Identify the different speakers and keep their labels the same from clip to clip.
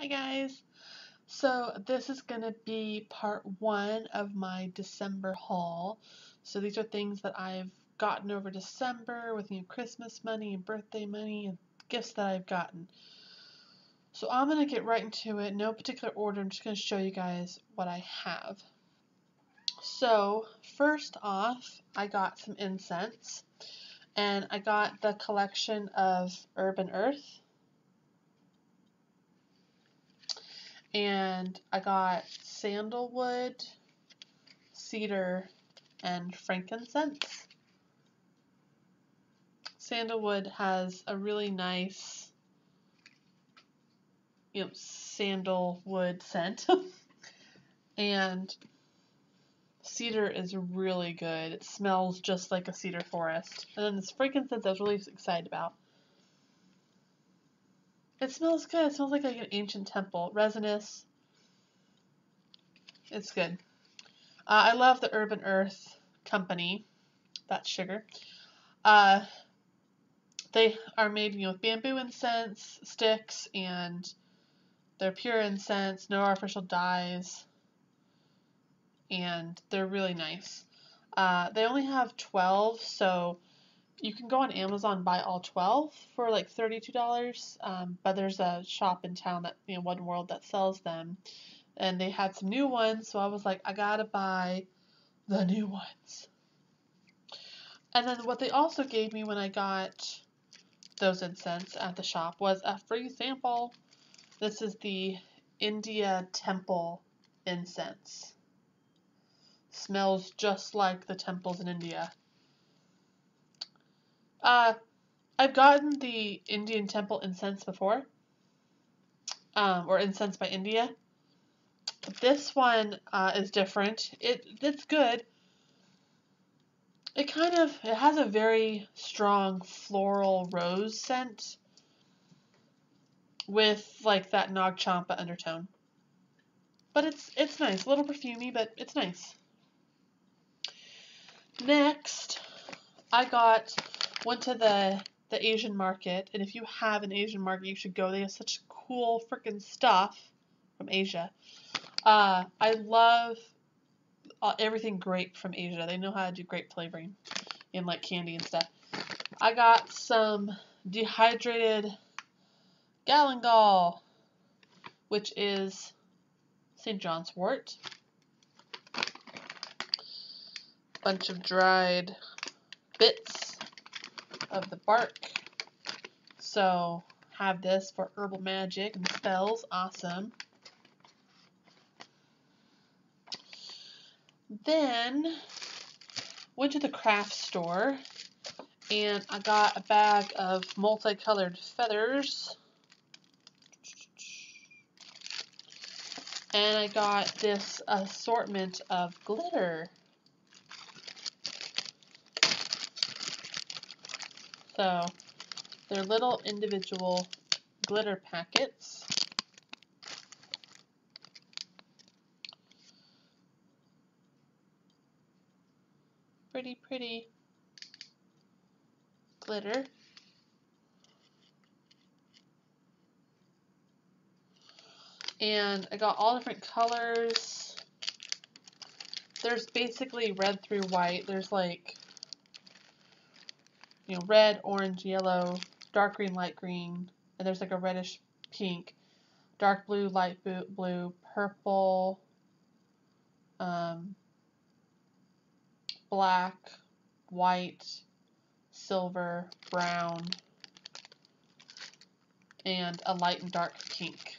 Speaker 1: Hi guys! So this is going to be part one of my December haul. So these are things that I've gotten over December with Christmas money and birthday money and gifts that I've gotten. So I'm going to get right into it, no particular order. I'm just going to show you guys what I have. So first off, I got some incense, and I got the collection of Urban Earth. And I got sandalwood, cedar, and frankincense. Sandalwood has a really nice, sandalwood scent. And cedar is really good. It smells just like a cedar forest. And then this frankincense I was really excited about. It smells good. It smells like an ancient temple. Resinous. It's good. I love the Urban Earth company. That's sugar. They are made, with bamboo incense sticks, and they're pure incense, no artificial dyes, and they're really nice. They only have 12, so you can go on Amazon and buy all 12 for like $32. But there's a shop in town that, One World, that sells them, and they had some new ones, so I was like, I gotta buy the new ones. And then what they also gave me when I got those incense at the shop was a free sample. This is the India temple incense. Smells just like the temples in India. I've gotten the Indian temple incense before, or incense by India. This one is different. It's good. It has a very strong floral rose scent with like that Nag Champa undertone. But it's nice, a little perfumey, but it's nice. Next, I went to the Asian market, and if you have an Asian market, you should go. They have such cool freaking stuff from Asia. I love everything grape from Asia. They know how to do grape flavoring in like candy and stuff. I got some dehydrated galangal, which is St. John's wort. Bunch of dried bits of the bark. So have this for herbal magic and spells. Awesome. Then went to the craft store, and I got a bag of multicolored feathers. And I got this assortment of glitter. So they're little individual glitter packets. Pretty glitter. And I got all different colors. There's basically red through white. There's like, red, orange, yellow, dark green, light green, and there's like a reddish pink, dark blue, light blue, purple, black, white, silver, brown, and a light and dark pink.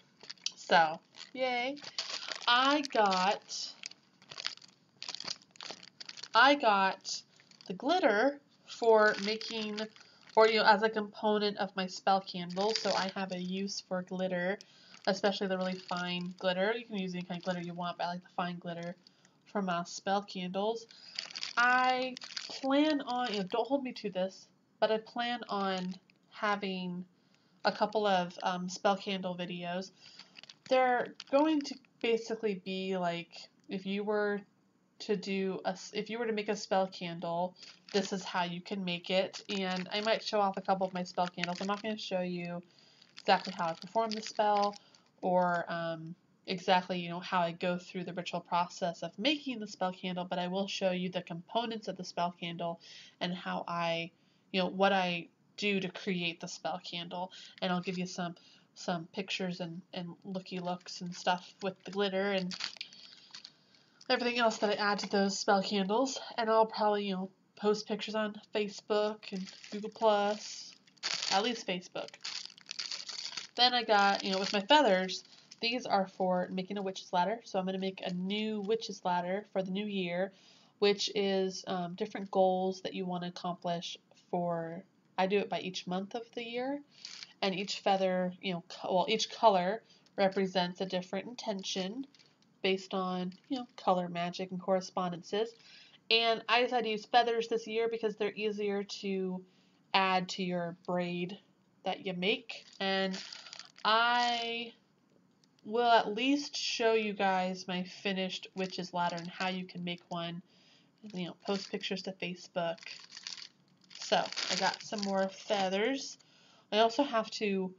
Speaker 1: So, yay. I got the glitter for making, or as a component of my spell candles. So I have a use for glitter, especially the really fine glitter. You can use any kind of glitter you want, but I like the fine glitter for my spell candles. I plan on, don't hold me to this, but I plan on having a couple of spell candle videos. They're going to basically be like, if you were to make a spell candle, this is how you can make it. And I might show off a couple of my spell candles. I'm not going to show you exactly how I perform the spell or exactly, you know, how I go through the ritual process of making the spell candle, but I will show you the components of the spell candle and how I, you know, what I do to create the spell candle, and I'll give you some pictures and looky looks and stuff with the glitter and everything else that I add to those spell candles, and I'll probably, you know, post pictures on Facebook and Google Plus, at least Facebook. Then I got, you know, with my feathers, these are for making a witch's ladder. So I'm going to make a new witch's ladder for the new year, which is different goals that you want to accomplish for, I do it by each month of the year, and each feather, you know, well, each color represents a different intention based on, you know, color magic and correspondences. And I decided to use feathers this year because they're easier to add to your braid that you make. And I will at least show you guys my finished witch's ladder and how you can make one. You know, post pictures to Facebook. So I got some more feathers. I also have to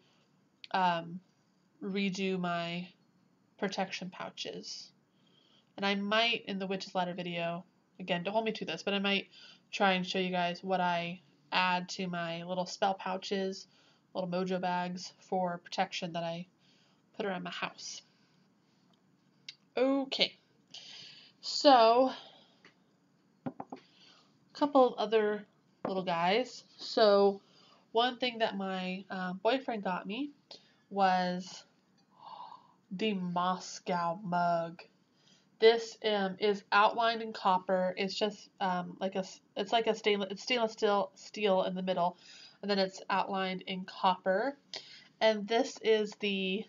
Speaker 1: redo my protection pouches. And I might, in the witch's ladder video, again, don't hold me to this, but I might try and show you guys what I add to my little spell pouches, little mojo bags for protection that I put around my house. Okay, so a couple of other little guys. So one thing that my boyfriend got me was the Moscow mug. This is outlined in copper. It's just it's like a stainless steel in the middle, and then it's outlined in copper. And this is the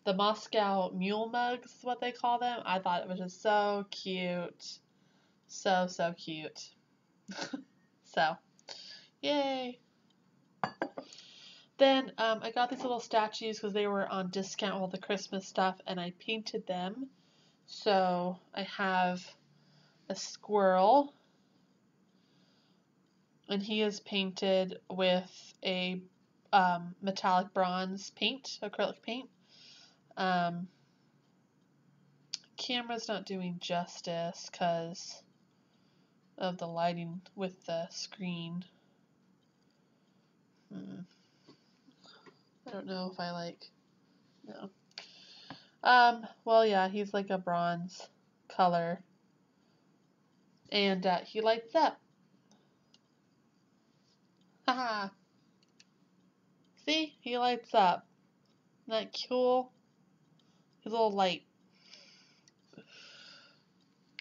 Speaker 1: Moscow Mule mugs, is what they call them. I thought it was just so cute. So cute. So, yay. Then I got these little statues because they were on discount, all the Christmas stuff, and I painted them. So I have a squirrel, and he is painted with a metallic bronze paint, acrylic paint. Camera's not doing justice because of the lighting with the screen. I don't know if I like, no. Well, yeah, he's like a bronze color, and he lights up. Haha. See? He lights up. Isn't that cool? His little light.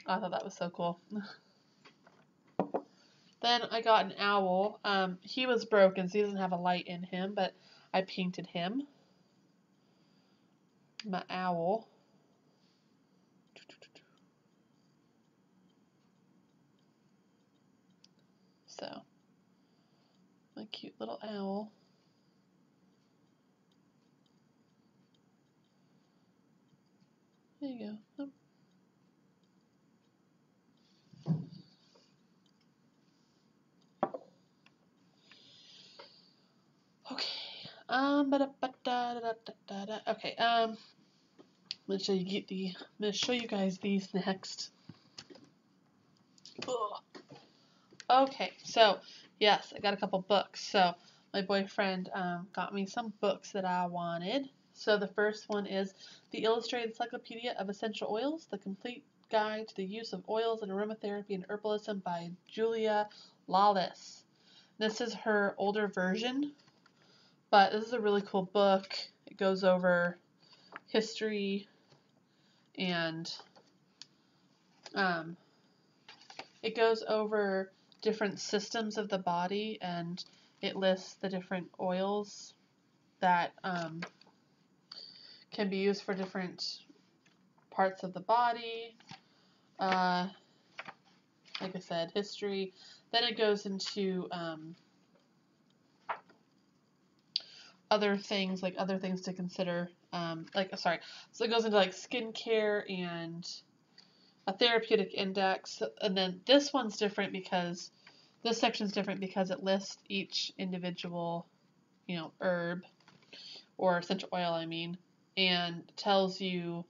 Speaker 1: I thought that was so cool. Then I got an owl. He was broken, so he doesn't have a light in him, but I painted him. My owl. So, my cute little owl. There you go. Okay. Okay. I'm gonna show you guys these next. Ugh. Okay, so yes, I got a couple books. So my boyfriend got me some books that I wanted. So the first one is The Illustrated Encyclopedia of Essential Oils, The Complete Guide to the Use of Oils in Aromatherapy and Herbalism by Julia Lawless. This is her older version, but this is a really cool book. It goes over history and it goes over different systems of the body, and it lists the different oils that can be used for different parts of the body. Like I said, history. Then it goes into other things to consider. So it goes into like skincare and a therapeutic index. And then this one's different because this section's different because it lists each individual, herb or essential oil, I mean, and tells you,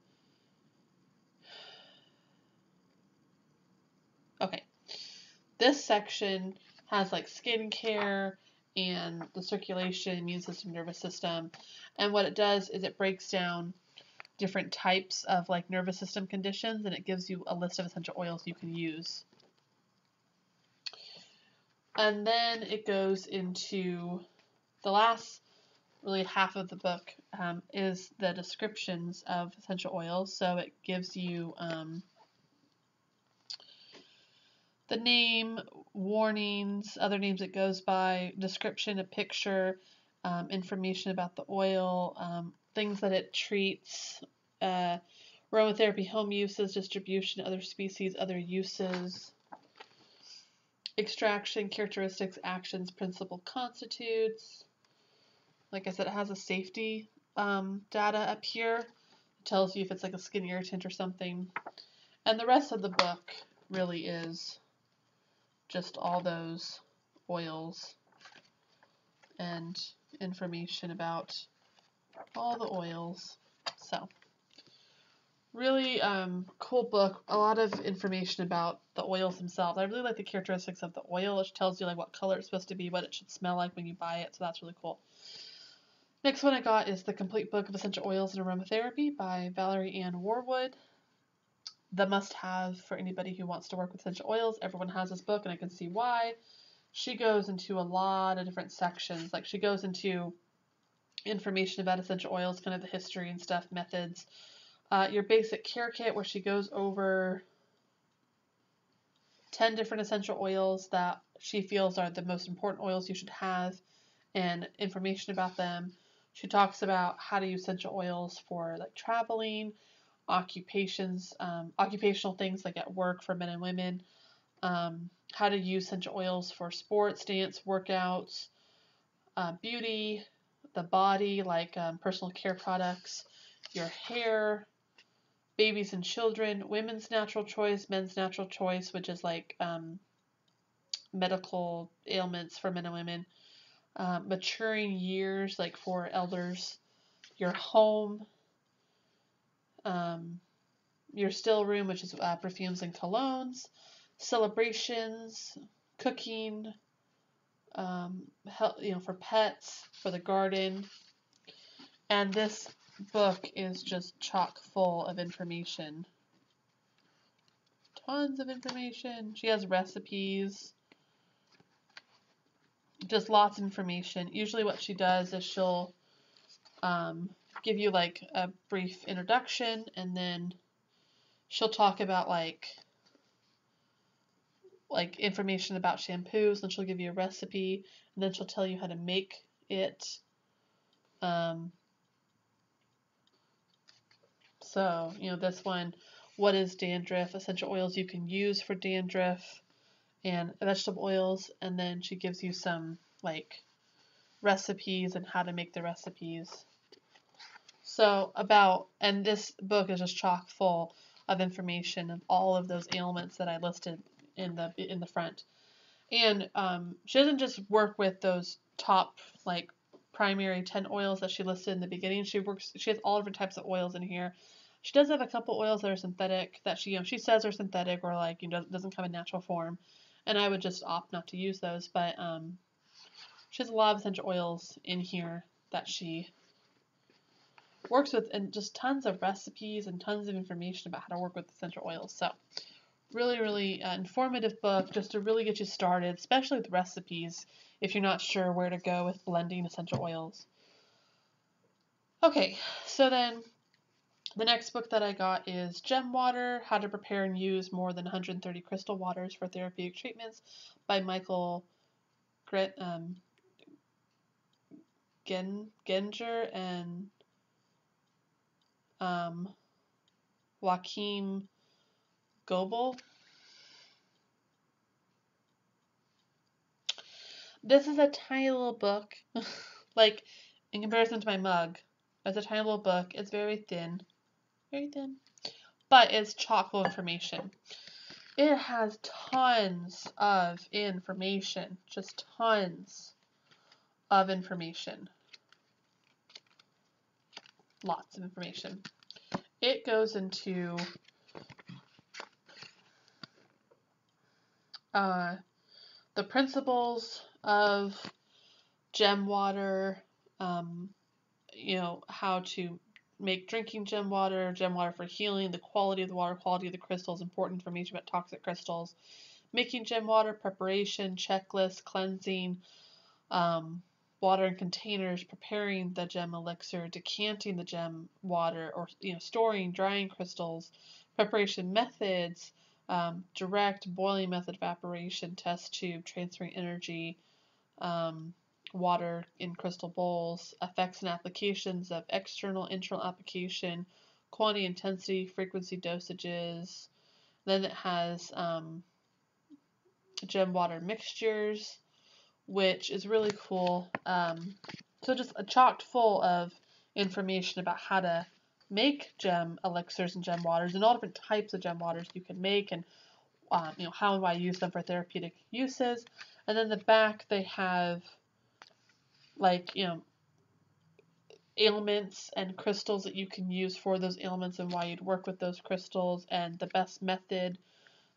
Speaker 1: okay, this section has like skincare and the circulation, immune system, nervous system. And what it does is it breaks down different types of like nervous system conditions, and it gives you a list of essential oils you can use. And then it goes into the last really half of the book is the descriptions of essential oils. So it gives you the name, warnings, other names it goes by, description, a picture, information about the oil, things that it treats, aromatherapy, home uses, distribution, other species, other uses, extraction, characteristics, actions, principle, constitutes. Like I said, it has a safety data up here. It tells you if it's like a skin irritant or something. And the rest of the book really is just all those oils and information about all the oils. So really cool book. A lot of information about the oils themselves. I really like the characteristics of the oil. It tells you like what color it's supposed to be, what it should smell like when you buy it. So that's really cool. Next one I got is The Complete Book of Essential Oils and Aromatherapy by Valerie Ann Warwood. The must-have for anybody who wants to work with essential oils. Everyone has this book, and I can see why. She goes into a lot of different sections. Like she goes into information about essential oils, kind of the history and stuff, methods. Your basic care kit, where she goes over 10 different essential oils that she feels are the most important oils you should have and information about them. She talks about how to use essential oils for like traveling, occupations, occupational things like at work for men and women, how to use essential oils for sports, dance, workouts, beauty, the body, like personal care products, your hair, babies and children, women's natural choice, men's natural choice, which is like medical ailments for men and women, maturing years, like for elders, your home, your still room, which is perfumes and colognes, celebrations, cooking, for pets, for the garden. And this book is just chock full of information. Tons of information. She has recipes. Just lots of information. Usually what she does is she'll give you like a brief introduction, and then she'll talk about like information about shampoos, and she'll give you a recipe, and then she'll tell you how to make it. So, this one, what is dandruff, essential oils you can use for dandruff, and vegetable oils, and then she gives you some like recipes and how to make the recipes. So and this book is just chock full of information of all of those ailments that I listed in the front. And she doesn't just work with those top like primary 10 oils that she listed in the beginning. She has all different types of oils in here. She does have a couple oils that are synthetic that she says are synthetic or like doesn't come in natural form, and I would just opt not to use those. But she has a lot of essential oils in here that she works with, and just tons of recipes and tons of information about how to work with essential oils. So really, really informative book just to really get you started, especially with recipes if you're not sure where to go with blending essential oils. Okay, so then the next book that I got is Gem Water, How to Prepare and Use More Than 130 Crystal Waters for Therapeutic Treatments by Michael Genger and Joachim Goebel. This is a tiny little book, like in comparison to my mug. It's a tiny little book. It's very thin, but it's chock full of information. It has tons of information, just tons of information. lots of information. It goes into the principles of gem water, you know, how to make drinking gem water for healing, the quality of the water, quality of the crystals, important information about toxic crystals, making gem water, preparation, checklist, cleansing, water in containers, preparing the gem elixir, decanting the gem water, or storing, drying crystals, preparation methods, direct boiling method, evaporation, test tube, transferring energy, water in crystal bowls, effects and applications of external, internal application, quantity, intensity, frequency, dosages. Then it has gem water mixtures, which is really cool. So just chocked full of information about how to make gem elixirs and gem waters, and all different types of gem waters you can make, and how and why use them for therapeutic uses. And then the back they have ailments and crystals that you can use for those ailments and why you'd work with those crystals and the best method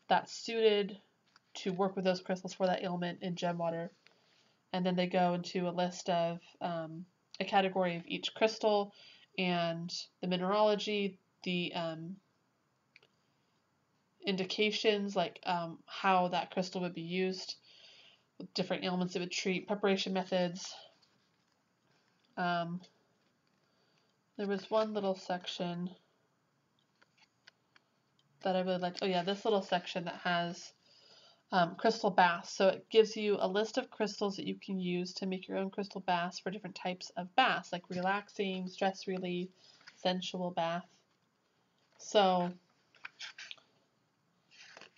Speaker 1: that's suited to work with those crystals for that ailment in gem water. And then they go into a list of a category of each crystal and the mineralogy, the indications, like how that crystal would be used, with different ailments it would treat, preparation methods. There was one little section that I really liked. Oh yeah, this little section that has crystal baths. So it gives you a list of crystals that you can use to make your own crystal baths for different types of baths, like relaxing, stress relief, sensual bath. So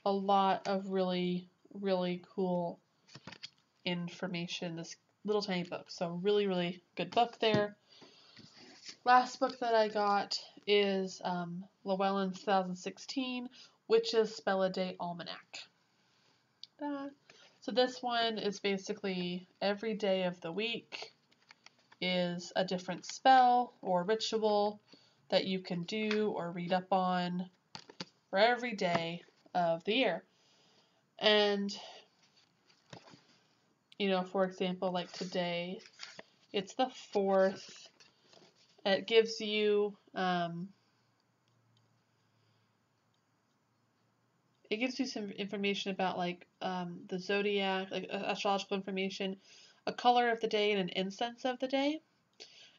Speaker 1: a lot of really, really cool information in this little tiny book. So really, really good book there. Last book that I got is Llewellyn's 2016 Witch's Spell-A-Day Almanac. So this one is basically every day of the week is a different spell or ritual that you can do or read up on for every day of the year. And, for example, like today, it's the 4th. It gives you some information about the zodiac, like astrological information, a color of the day, and an incense of the day.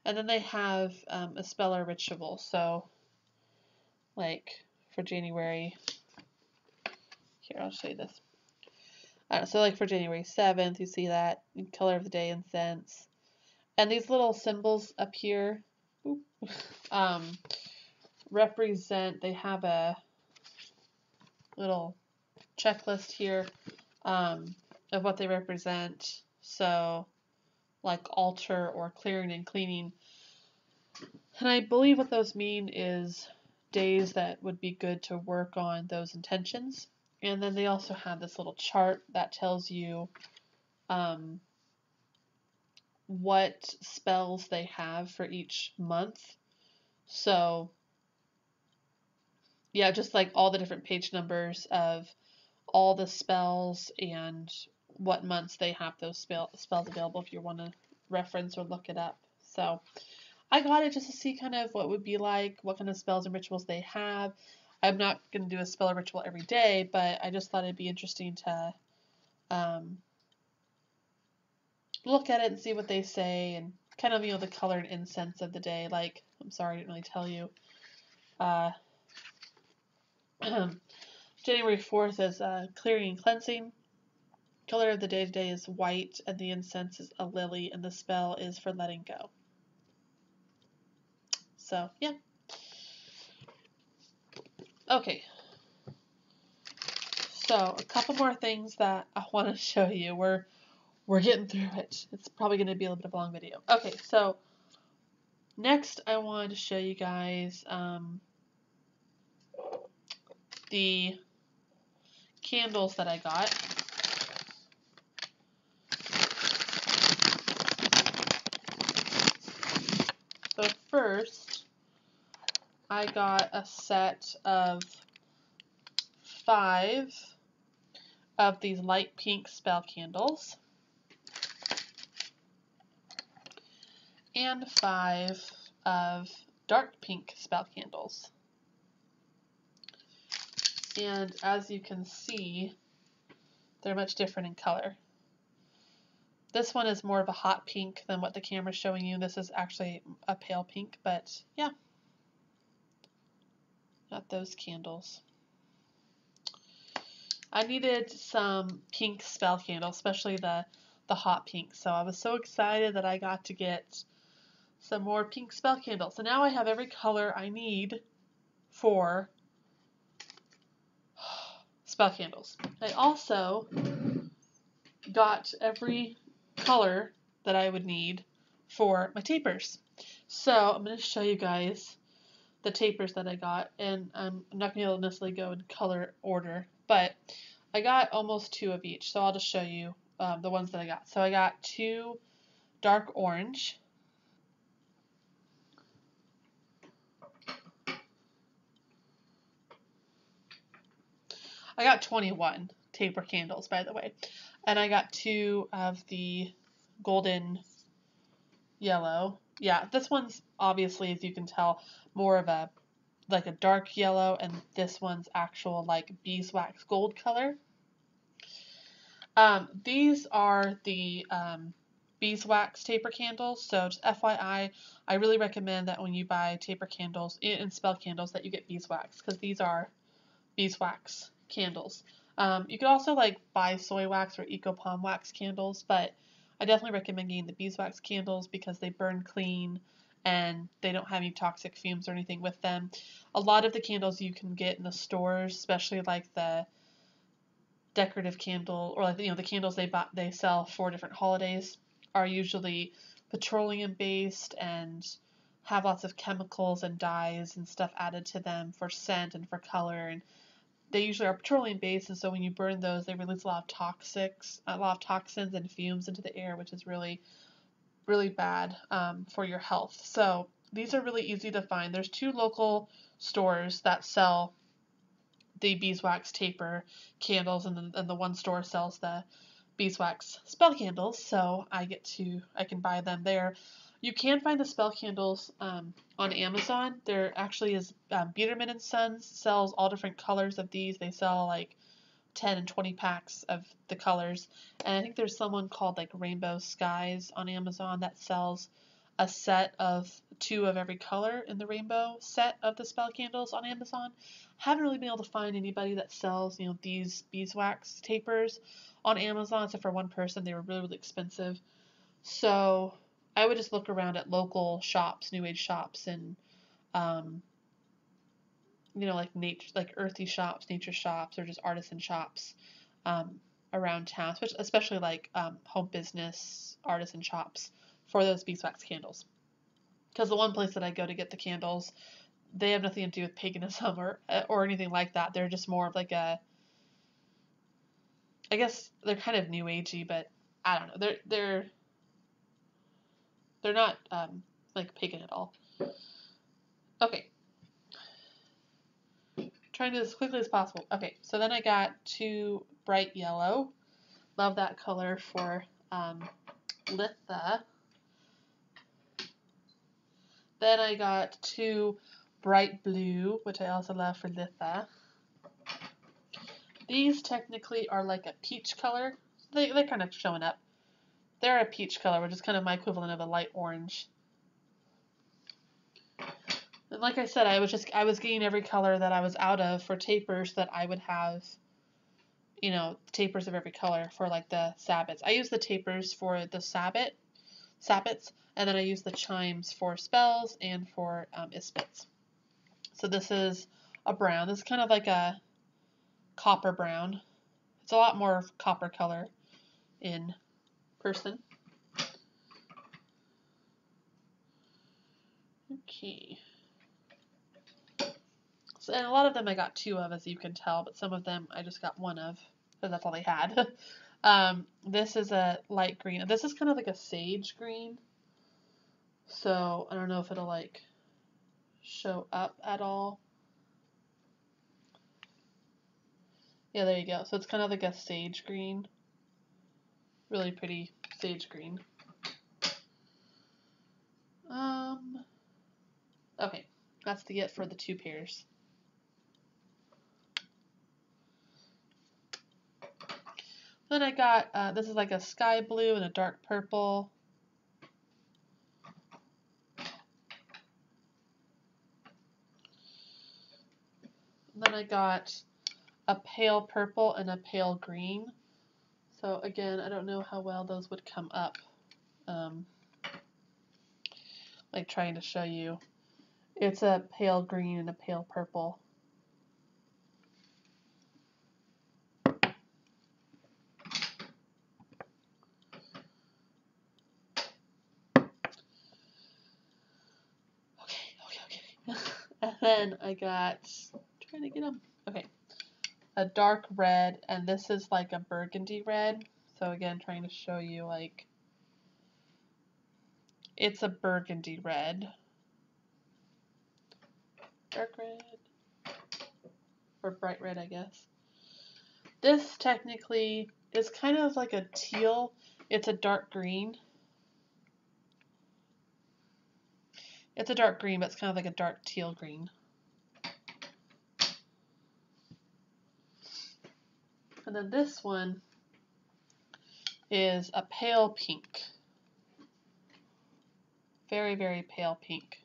Speaker 1: And then they have a spell or ritual. So, for January, here, I'll show you this. So, for January 7th, you see that color of the day, incense. And these little symbols up here represent, they have a little checklist here of what they represent. So, altar or clearing and cleaning. And I believe what those mean is days that would be good to work on those intentions. And then they also have this little chart that tells you what spells they have for each month. So, yeah, just all the different page numbers of all the spells and what months they have those spells available if you want to reference or look it up. So, I got it just to see kind of what it would be like, what kind of spells and rituals they have. I'm not going to do a spell or ritual every day, but I just thought it'd be interesting to look at it and see what they say, and kind of, the color and incense of the day. I'm sorry, I didn't really tell you. January 4th is clearing and cleansing. Color of the day today is white, and the incense is a lily, and the spell is for letting go. So, yeah. Okay. So, a couple more things that I want to show you. We're getting through it. It's probably going to be a little bit of a long video. Okay, so next I wanted to show you guys the candles that I got. So first, I got a set of 5 of these light pink spell candles and 5 of dark pink spell candles. And as you can see, they're much different in color. This one is more of a hot pink than what the camera's showing you. This is actually a pale pink, but yeah. Got those candles. I needed some pink spell candles, especially the hot pink. So I was so excited that I got to get some more pink spell candles. So now I have every color I need for spell candles. I also got every color that I would need for my tapers. So I'm going to show you guys the tapers that I got, and I'm not going to be able to necessarily go in color order, but I got almost 2 of each, so I'll just show you the ones that I got. So I got 2 dark orange, I got 21 taper candles, by the way, and I got 2 of the golden yellow. Yeah, this one's obviously, as you can tell, more of a like a dark yellow, and this one's actual like beeswax gold color. These are the beeswax taper candles, so just FYI, I really recommend that when you buy taper candles and spell candles that you get beeswax, because these are beeswax candles. You could also like buy soy wax or eco palm wax candles, but I definitely recommend getting the beeswax candles because they burn clean and they don't have any toxic fumes or anything with them. A lot of the candles you can get in the stores, especially like the decorative candle or like the candles they sell for different holidays, are usually petroleum based and have lots of chemicals and dyes and stuff added to them for scent and for color, and they usually are petroleum based, and so when you burn those, they release a lot of toxins and fumes into the air, which is really, really bad for your health. So these are really easy to find. There's 2 local stores that sell the beeswax taper candles, and the one store sells the beeswax spell candles, so I can buy them there. You can find the spell candles on Amazon. There actually is Biederman and Sons sells all different colors of these. They sell like 10 and 20 packs of the colors, and I think there's someone called like Rainbow Skies on Amazon that sells a set of 2 of every color in the rainbow set of the spell candles on Amazon. Haven't really been able to find anybody that sells these beeswax tapers on Amazon, except for one person. They were really, really expensive. So I would just look around at local shops, new age shops, and like nature, like earthy shops, nature shops, or just artisan shops around town, especially like home business artisan shops for those beeswax candles. Because the one place that I go to get the candles, they have nothing to do with paganism or anything like that. They're just more of like I guess they're kind of new agey, but I don't know. They're not like pagan at all. Okay. Trying to do this as quickly as possible. Okay, so then I got 2 bright yellow. Love that color for Litha. Then I got 2 bright blue, which I also love for Litha. These technically are like a peach color. They're kind of showing up. They're a peach color, which is kind of my equivalent of a light orange. And like I said, I was getting every color that I was out of for tapers that I would have, tapers of every color for like the sabbats. I use the tapers for the sabbats, and then I use the chimes for spells and for ispits. So this is a brown. This is kind of like a copper brown. It's a lot more copper color in person. Okay. So, and a lot of them I got 2 of, as you can tell, but some of them I just got 1 of, because that's all they had. This is a light green. This is kind of like a sage green. So I don't know if it'll like show up at all. Yeah, there you go. So it's kind of like a sage green. Really pretty sage green. Okay, that's the it for the 2 pairs. Then I got, this is like a sky blue and a dark purple. And then I got a pale purple and a pale green. So again, I don't know how well those would come up. Like trying to show you. It's a pale green and a pale purple. Okay. And then I got, trying to get them. Okay. A dark red, and this is like a burgundy red. So again, trying to show you like, it's a burgundy red. Dark red. Or bright red, I guess. This technically is kind of like a teal. It's a dark green. It's a dark green, but it's kind of like a dark teal green. And then this one is a pale pink. Very, very pale pink.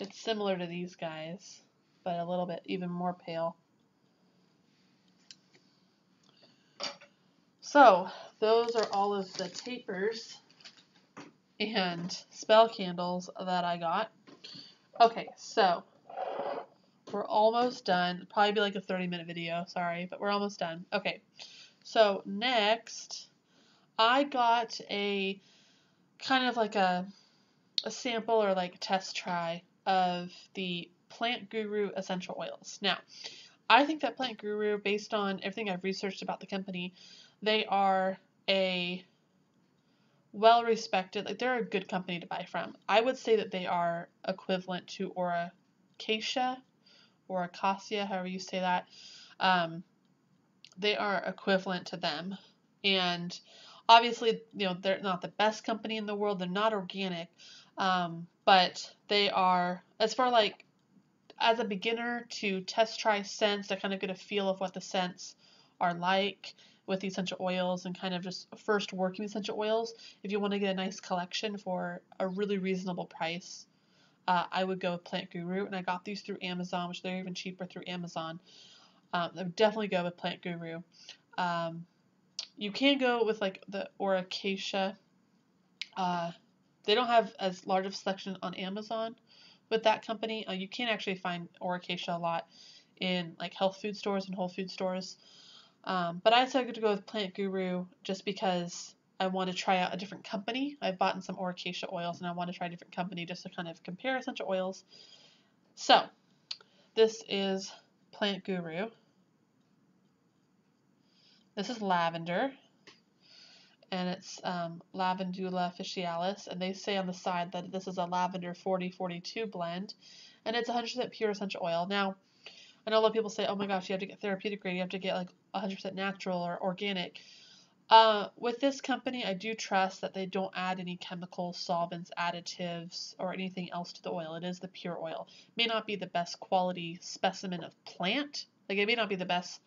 Speaker 1: It's similar to these guys, but a little bit even more pale. So, those are all of the tapers and spell candles that I got. Okay, so we're almost done. Probably be like a 30-minute video, sorry, but we're almost done. Okay, so next I got a kind of like a sample or like test try of the Plant Guru essential oils. Now, I think that Plant Guru, based on everything I've researched about the company, they are a well-respected, like they're a good company to buy from. I would say that they are equivalent to Acacia or Acacia, however you say that. They are equivalent to them. And obviously, you know, they're not the best company in the world. They're not organic. But they are, as far like, as a beginner to test try scents, to kind of get a feel of what the scents are like with the essential oils and kind of just first working essential oils. If you want to get a nice collection for a really reasonable price, I would go with Plant Guru, and I got these through Amazon, which they're even cheaper through Amazon. I would definitely go with Plant Guru. You can go with like the Acacia. They don't have as large of a selection on Amazon with that company. You can actually find Acacia a lot in like health food stores and whole food stores. But I decided to go with Plant Guru just because I want to try out a different company. I've bought some Acacia oils and I want to try a different company just to kind of compare essential oils. So this is Plant Guru. This is lavender. And it's Lavandula officinalis, and they say on the side that this is a lavender 40-42 blend, and it's 100% pure essential oil. Now, I know a lot of people say, oh my gosh, you have to get therapeutic grade, you have to get like 100% natural or organic. With this company, I do trust that they don't add any chemicals, solvents, additives, or anything else to the oil. It is the pure oil. It may not be the best quality specimen of plant, like it may not be the best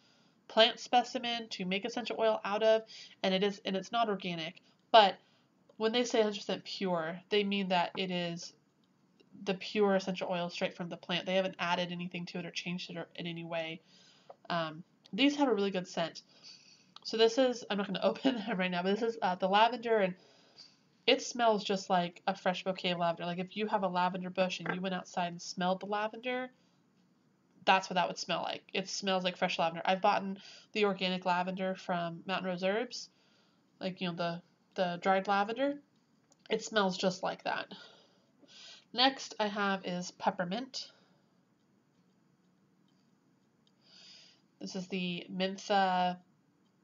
Speaker 1: plant specimen to make essential oil out of, and it's not organic. But when they say 100% pure, they mean that it is the pure essential oil straight from the plant. They haven't added anything to it or changed it in any way. These have a really good scent. So this is, I'm not going to open them right now, but this is the lavender, and it smells just like a fresh bouquet of lavender. Like if you have a lavender bush and you went outside and smelled the lavender, that's what that would smell like. It smells like fresh lavender. I've bought the organic lavender from Mountain Rose Herbs, like, you know, the dried lavender. It smells just like that. Next I have is peppermint. This is the Mentha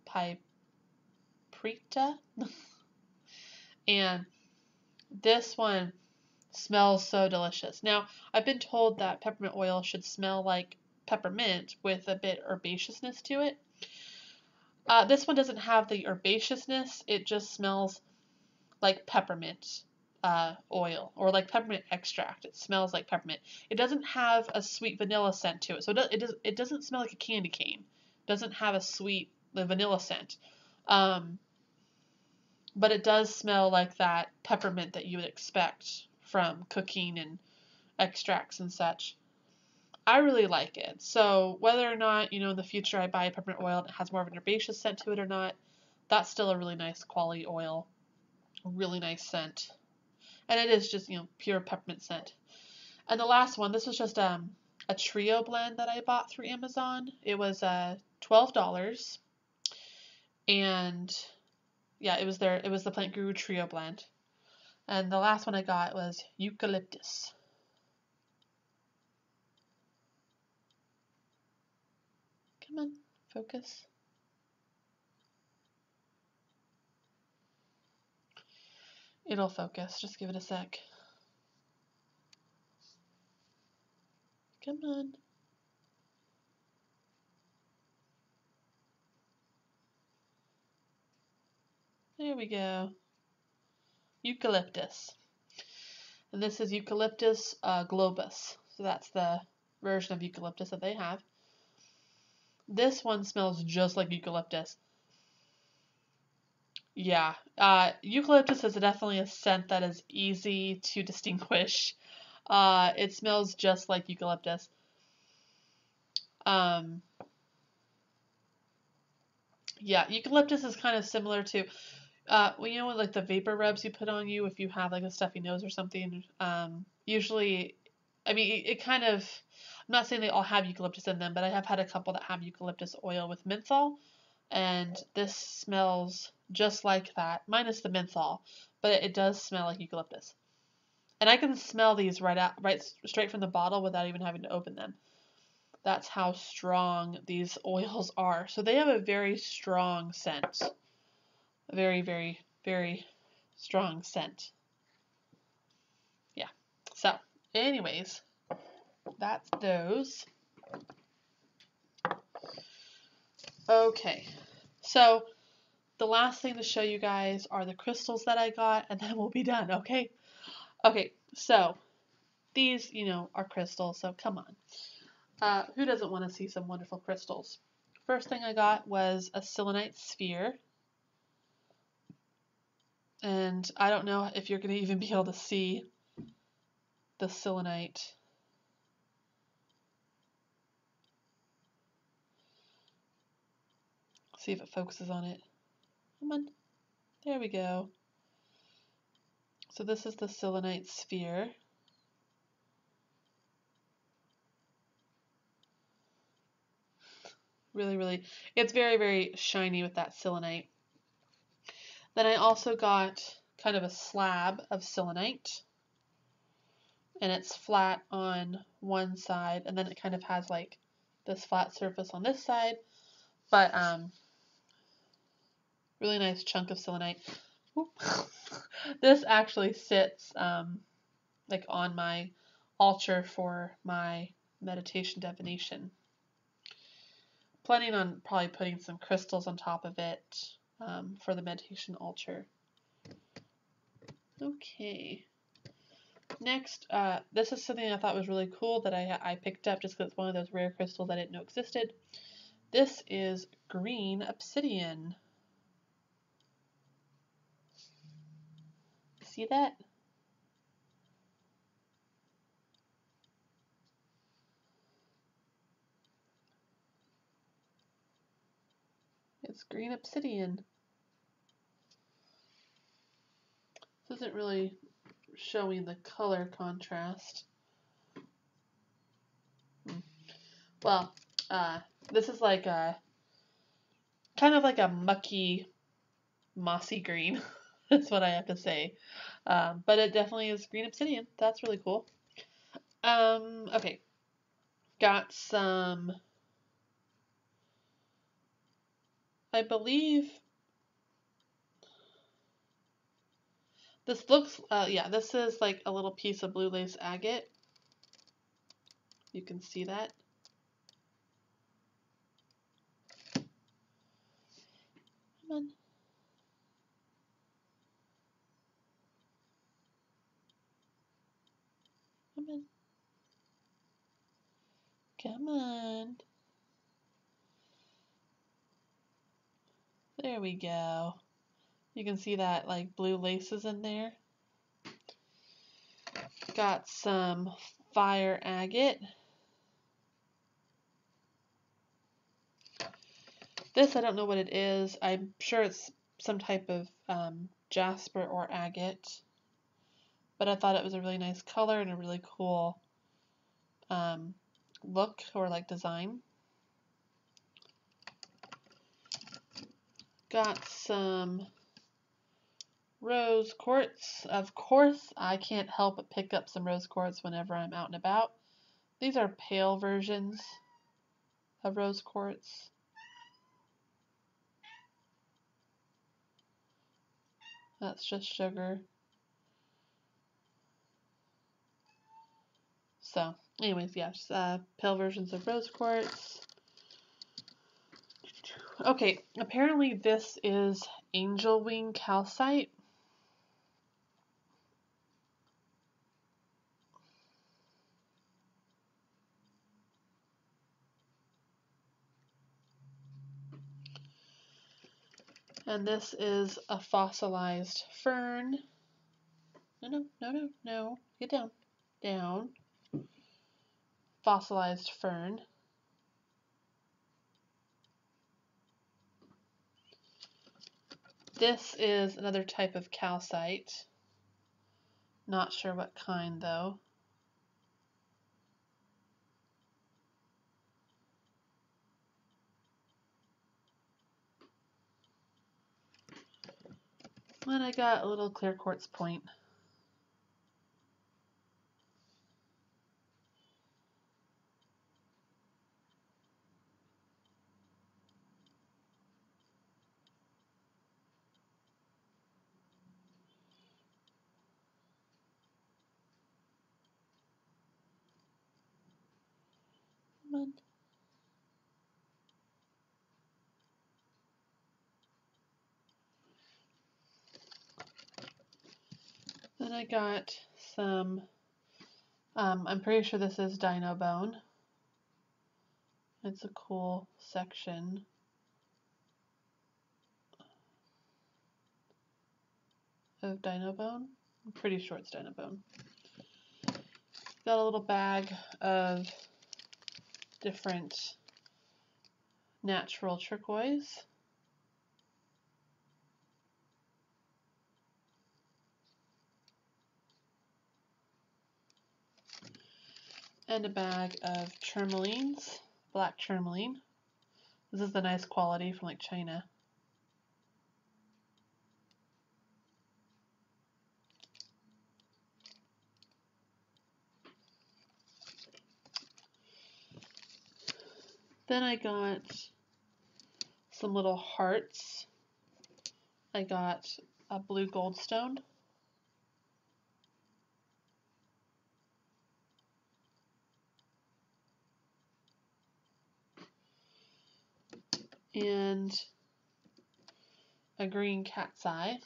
Speaker 1: piprita. And this one Smells so delicious. Now, I've been told that peppermint oil should smell like peppermint with a bit herbaceousness to it. This one doesn't have the herbaceousness. It just smells like peppermint oil or like peppermint extract. It smells like peppermint. It doesn't have a sweet vanilla scent to it. So it doesn't smell like a candy cane. It doesn't have a sweet vanilla scent. But it does smell like that peppermint that you would expect from cooking and extracts and such. I really like it. So whether or not, in the future I buy peppermint oil and it has more of an herbaceous scent to it or not, that's still a really nice quality oil. A really nice scent. And it is just, pure peppermint scent. And the last one, this was just a trio blend that I bought through Amazon. It was $12. And yeah, it was the Plant Guru Trio blend. And the last one I got was eucalyptus. Come on, focus. It'll focus. Just give it a sec. Come on. There we go. Eucalyptus. And this is Eucalyptus globus. So that's the version of eucalyptus that they have. This one smells just like eucalyptus. Yeah, eucalyptus is definitely a scent that is easy to distinguish. It smells just like eucalyptus. Yeah, eucalyptus is kind of similar to, when like the vapor rubs you put on you if you have like a stuffy nose or something. Usually, I mean, it kind of, I'm not saying they all have eucalyptus in them, but I have had a couple that have eucalyptus oil with menthol, and this smells just like that, minus the menthol, but it does smell like eucalyptus. And I can smell these right straight from the bottle without even having to open them. That's how strong these oils are. So they have a very strong scent. A very, very, very strong scent. Yeah. So, anyways, that's those. Okay. So, the last thing to show you guys are the crystals that I got, and then we'll be done, okay? Okay, so these, are crystals, so come on. Who doesn't want to see some wonderful crystals? First thing I got was a selenite sphere. And I don't know if you're going to even be able to see the selenite. See if it focuses on it. Come on. There we go. So this is the selenite sphere. Really, really, it's very, very shiny with that selenite. Then I also got kind of a slab of selenite. And it's flat on one side, and then it kind of has like this flat surface on this side. But really nice chunk of selenite. This actually sits like on my altar for my meditation divination. Planning on probably putting some crystals on top of it for the meditation altar. Okay. Next, this is something I thought was really cool that I picked up just because it's one of those rare crystals I didn't know existed. This is green obsidian. See that? It's green obsidian. This isn't really showing the color contrast. Well, this is like a kind of like a mucky, mossy green. That's what I have to say. But it definitely is green obsidian. That's really cool. Okay. Got some, I believe, This looks, yeah, this is like a little piece of blue lace agate. You can see that. Come on. Come on. Come on. There we go. You can see that like blue laces in there. Got some fire agate. This, I don't know what it is. I'm sure it's some type of jasper or agate. But I thought it was a really nice color and a really cool look or like design. Got some rose quartz. Of course, I can't help but pick up some rose quartz whenever I'm out and about. These are pale versions of rose quartz. That's just sugar. So, anyways, yes, pale versions of rose quartz. Okay, apparently this is angel wing calcite. And this is a fossilized fern. No. Get down. Down. Fossilized fern. This is another type of calcite. Not sure what kind though. And I got a little clear quartz point. Come on. Then I got some, I'm pretty sure this is dino bone. It's a cool section. Of dino bone. I'm pretty sure it's dino bone. Got a little bag of different natural turquoise. And a bag of tourmalines, black tourmaline. This is the nice quality from like China. Then I got some little hearts. I got a blue goldstone. And a green cat's eye.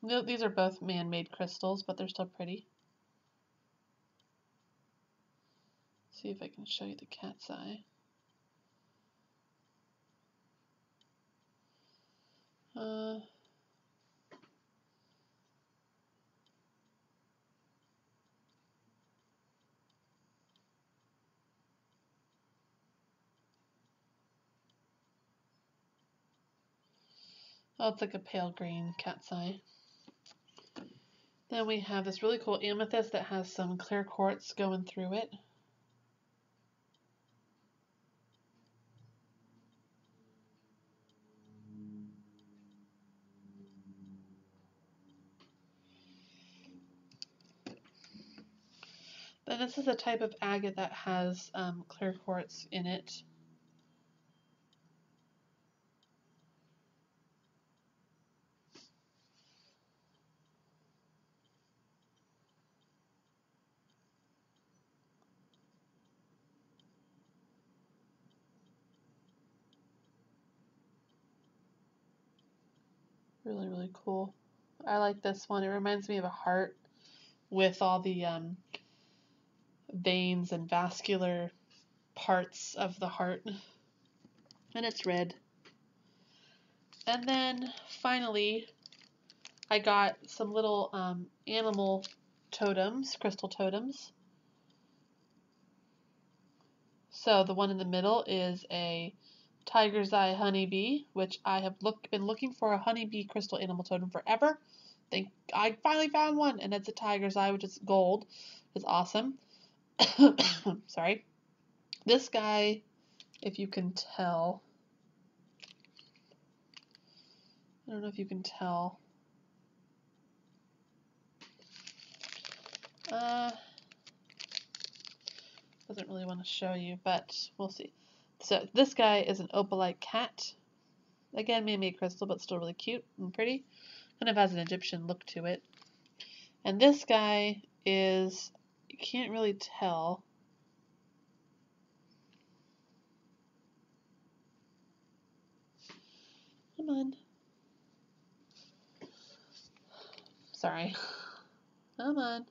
Speaker 1: These are both man-made crystals, but they're still pretty. See if I can show you the cat's eye. Oh, it's like a pale green cat's eye. Then we have this really cool amethyst that has some clear quartz going through it. Then this is a type of agate that has clear quartz in it. Really, really cool. I like this one. It reminds me of a heart with all the veins and vascular parts of the heart. And it's red. And then finally, I got some little animal totems, crystal totems. So the one in the middle is a tiger's eye honeybee, which I have been looking for a honeybee crystal animal totem forever. I finally found one, and it's a tiger's eye, which is gold. It's awesome. Sorry. This guy, if you can tell, I don't know if you can tell. Doesn't really want to show you, but we'll see. So this guy is an opalite cat. Again, man-made crystal, but still really cute and pretty. Kind of has an Egyptian look to it. And this guy is, you can't really tell. Come on. Sorry. Come on.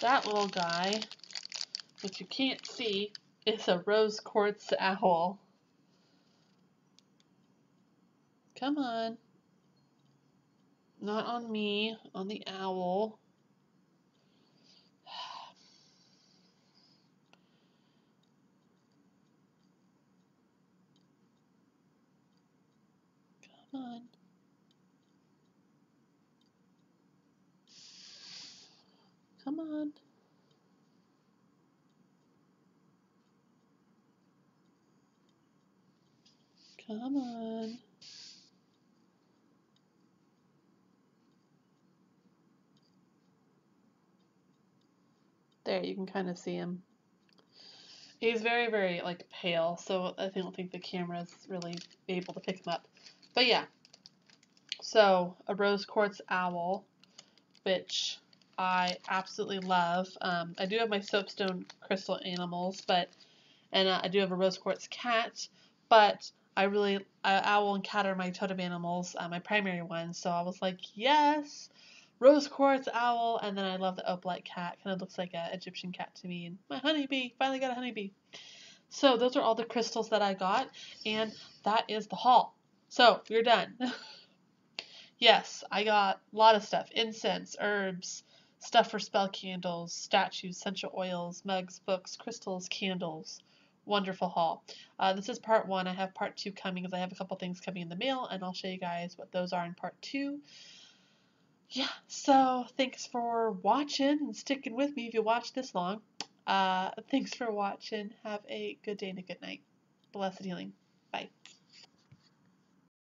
Speaker 1: That little guy, which you can't see, is a rose quartz owl. Come on. Not on me, on the owl. Come on. Come on. Come on. There, you can kind of see him. He's very, very, like, pale, so I don't think the camera's really able to pick him up. But yeah, so a rose quartz owl, which I absolutely love. I do have my soapstone crystal animals, and I do have a rose quartz cat, but owl and cat are my totem animals, my primary ones, so I was like, yes, rose quartz owl, and then I love the opalite cat. Kind of looks like an Egyptian cat to me, and my honeybee, finally got a honeybee. So those are all the crystals that I got, and that is the haul. So we're done. Yes, I got a lot of stuff. Incense, herbs, stuff for spell candles, statues, essential oils, mugs, books, crystals, candles. Wonderful haul. This is part 1. I have part 2 coming because I have a couple things coming in the mail, and I'll show you guys what those are in part 2. Yeah, so thanks for watching and sticking with me if you watched this long. Thanks for watching. Have a good day and a good night. Blessed healing. Bye.